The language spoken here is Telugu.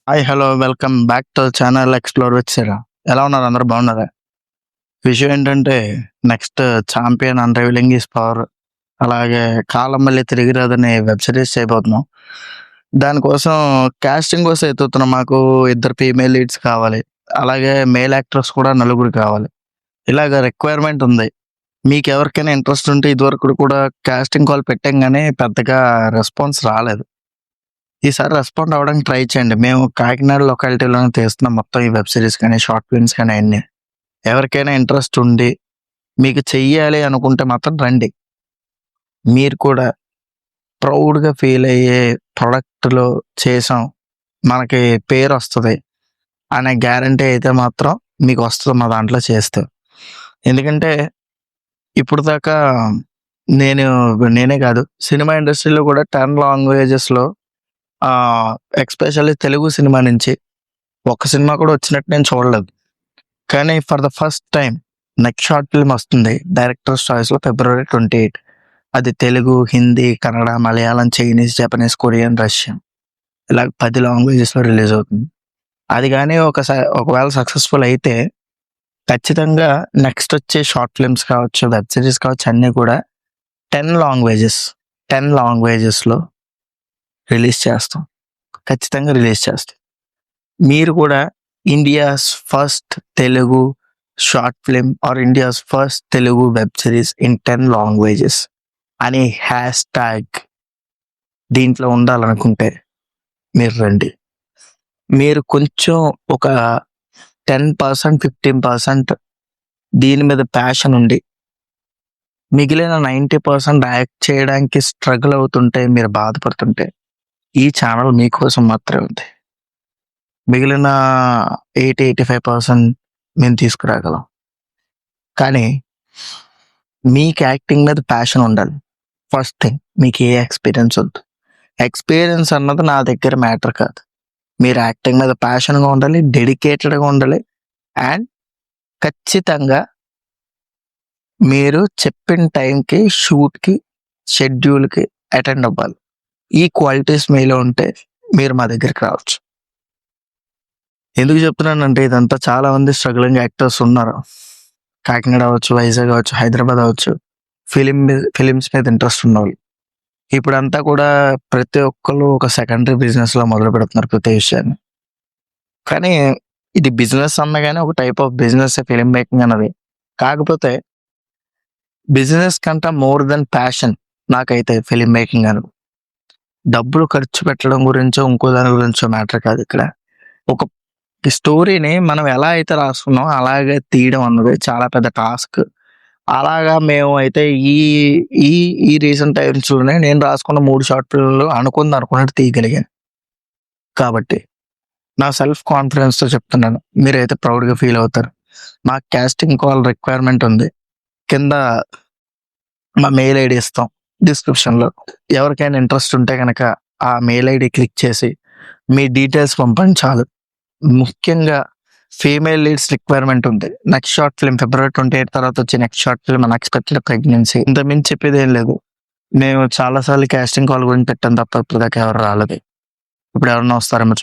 Hi! Hello! Welcome back to channel explore with సిరా. ఎలా ఉన్నారు? అందరూ బాగున్నారా? విషయం ఏంటంటే నెక్స్ట్ 'చాంపియన్ అన్‌రివీలింగ్ హిస్ పవర్' అలాగే 'కాలం మళ్ళీ తిరిగి రాదనే' వెబ్ సిరీస్ చేయబోతున్నాం. దానికోసం కాస్టింగ్ కోసం ఎతుకుతున్నాం. మాకు ఇద్దరు ఫీమేల్ లీడ్స్ కావాలి. అలాగే మేల్ యాక్టర్స్ కూడా నలుగురు కావాలి. ఇలాగ రిక్వైర్మెంట్ ఉంది. మీకెవరికైనా ఇంట్రెస్ట్ ఉంటే ఇదివరకు కూడా కాస్టింగ్ కాల్ పెట్టాం గానీ పెద్దగా రెస్పాన్స్ రాలేదు. ఈసారి రెస్పాండ్ అవ్వడానికి ట్రై చేయండి. మేము కాకినాడ లొకాలిటీలోనే తీస్తున్నాం మొత్తం ఈ వెబ్ సిరీస్ కానీ, షార్ట్ ఫిల్మ్స్ కానీ అన్నీ. ఎవరికైనా ఇంట్రెస్ట్ ఉండి, మీకు చెయ్యాలి అనుకుంటే మాత్రం రండి. మీరు కూడా ప్రౌడ్‌గా ఫీల్ అయ్యే ప్రొడక్ట్‌లో చేసాం. మనకి పేరొస్తది అనే గ్యారంటీ అయితే మాత్రం మీకొస్తది మా దాంట్లో చేస్తే. ఎందుకంటే ఇప్పటిదాకా నేను నేనే కాదు సినిమా ఇండస్ట్రీలో కూడా 10 లాంగ్వేజెస్‌లో ఎస్పెషల్లీ తెలుగు సినిమా నుంచి ఒక్క సినిమా కూడా వచ్చినట్టు నేను చూడలేదు. కానీ for the first time next short film వస్తుంది డైరెక్టర్స్ చాయిస్‌లో ఫిబ్రవరి 28. అది Telugu, Hindi, Kannada, Malayalam, Chinese, Japanese, Korean, Russian ఇలా 10 లాంగ్వేజెస్‌లో రిలీజ్ అవుతుంది. అది గాని ఒకవేళ సక్సెస్‌ఫుల్ అయితే ఖచ్చితంగా నెక్స్ట్ వచ్చే షార్ట్ ఫిల్మ్స్ కావచ్చు, వెబ్ సిరీస్ కావచ్చు అన్నీ కూడా 10 లాంగ్వేజెస్ 10 లాంగ్వేజెస్‌లో రిలీజ్ చేస్తాం. ఖచ్చితంగా రిలీజ్ చేస్తాం. మీరు కూడా India's first Telugu short film or India's first Telugu web series in 10 languages అనే హ్యాష్ ట్యాగ్ దీంట్లో ఉండాలనుకుంటే మీరు రండి. మీరు కొంచెం ఒక 10%, 15% దీని మీద ప్యాషన్ ఉండి మిగిలిన 90% యాక్ట్ చేయడానికి స్ట్రగుల్ అవుతుంటే, మీరు బాధపడుతుంటే ఈ ఛానల్ మీకోసం మాత్రమే ఉంది. మిగిలిన 85% మేము తీసుకురాగలం. కానీ మీకు యాక్టింగ్ మీద ప్యాషన్ ఉండాలి. ఫస్ట్ థింగ్ మీకు ఏ ఎక్స్పీరియన్స్ వద్దు. ఎక్స్పీరియన్స్ అన్నది నా దగ్గర మ్యాటర్ కాదు. మీరు యాక్టింగ్ మీద ప్యాషన్‌గా ఉండాలి, డెడికేటెడ్‌గా ఉండాలి అండ్ ఖచ్చితంగా మీరు చెప్పిన టైంకి, షూట్‌కి, షెడ్యూల్‌కి అటెండ్ అవ్వాలి. ఈ క్వాలిటీస్ మీలో ఉంటే మీరు మా దగ్గరికి రావచ్చు. ఎందుకు చెప్తున్నానంటే ఇదంతా చాలా మంది స్ట్రగ్లింగ్ యాక్టర్స్ ఉన్నారు. కాకినాడ అవ్వచ్చు, వైజాగ్ అవ్వచ్చు, హైదరాబాద్ అవ్వచ్చు. ఫిలిమ్స్ మీద ఇంట్రెస్ట్ ఉన్నోళ్ళు. ఇప్పుడంతా కూడా ప్రతి ఒక్కళ్ళు ఒక సెకండరీ బిజినెస్‌లా మొదలు పెడుతున్నారు ప్రతి విషయాన్ని. కానీ ఇది బిజినెస్ అన్నా గాని ఒక టైప్ ఆఫ్ బిజినెస్సే ఫిల్మ్ మేకింగ్ అన్నది. కాకపోతే బిజినెస్ కంటే మోర్ దెన్ ప్యాషన్ నాకైతే ఫిల్మ్ మేకింగ్ అని. డబ్బులు ఖర్చు పెట్టడం గురించో, ఇంకో దాని గురించో మ్యాటర్ కాదు ఇక్కడ. ఒక స్టోరీని మనం ఎలా అయితే రాసుకున్నామో అలాగే తీయడం అన్నది చాలా పెద్ద టాస్క్. అలాగా మేము అయితే ఈ ఈ ఈ రీసెంట్ టైమ్స్‌లోనే నేను రాసుకున్న 3 షార్ట్ ఫిల్మ్‌లు అనుకున్నట్టు తీయగలిగాను. కాబట్టి నా సెల్ఫ్ కాన్ఫిడెన్స్‌తో చెప్తున్నాను. మీరైతే ప్రౌడ్‌గా ఫీల్ అవుతారు. మాకు కాస్టింగ్ కాల్ రిక్వైర్మెంట్ ఉంది. కింద మా మెయిల్ ఐడీ ఇస్తాం డిస్క్రిప్షన్‌లో. ఎవరికైనా ఇంట్రెస్ట్ ఉంటే గనక ఆ మెయిల్ ఐడీ క్లిక్ చేసి మీ డీటెయిల్స్ పంపండి చాలు. ముఖ్యంగా ఫీమేల్ లీడ్స్ రిక్వైర్మెంట్ ఉంది. నెక్స్ట్ షార్ట్ ఫిల్మ్ ఫిబ్రవరి 28 తర్వాత వచ్చే next short film unexpected pregnancy. ఇంతకుమించి చెప్పేదేం లేదు. మేము చాలా సార్లు కాస్టింగ్ కాల్ గురించి పెట్టాం తప్ప ఇప్పటిదాకా ఎవరు రాలేదు. ఇప్పుడు ఎవరైనా వస్తారేమో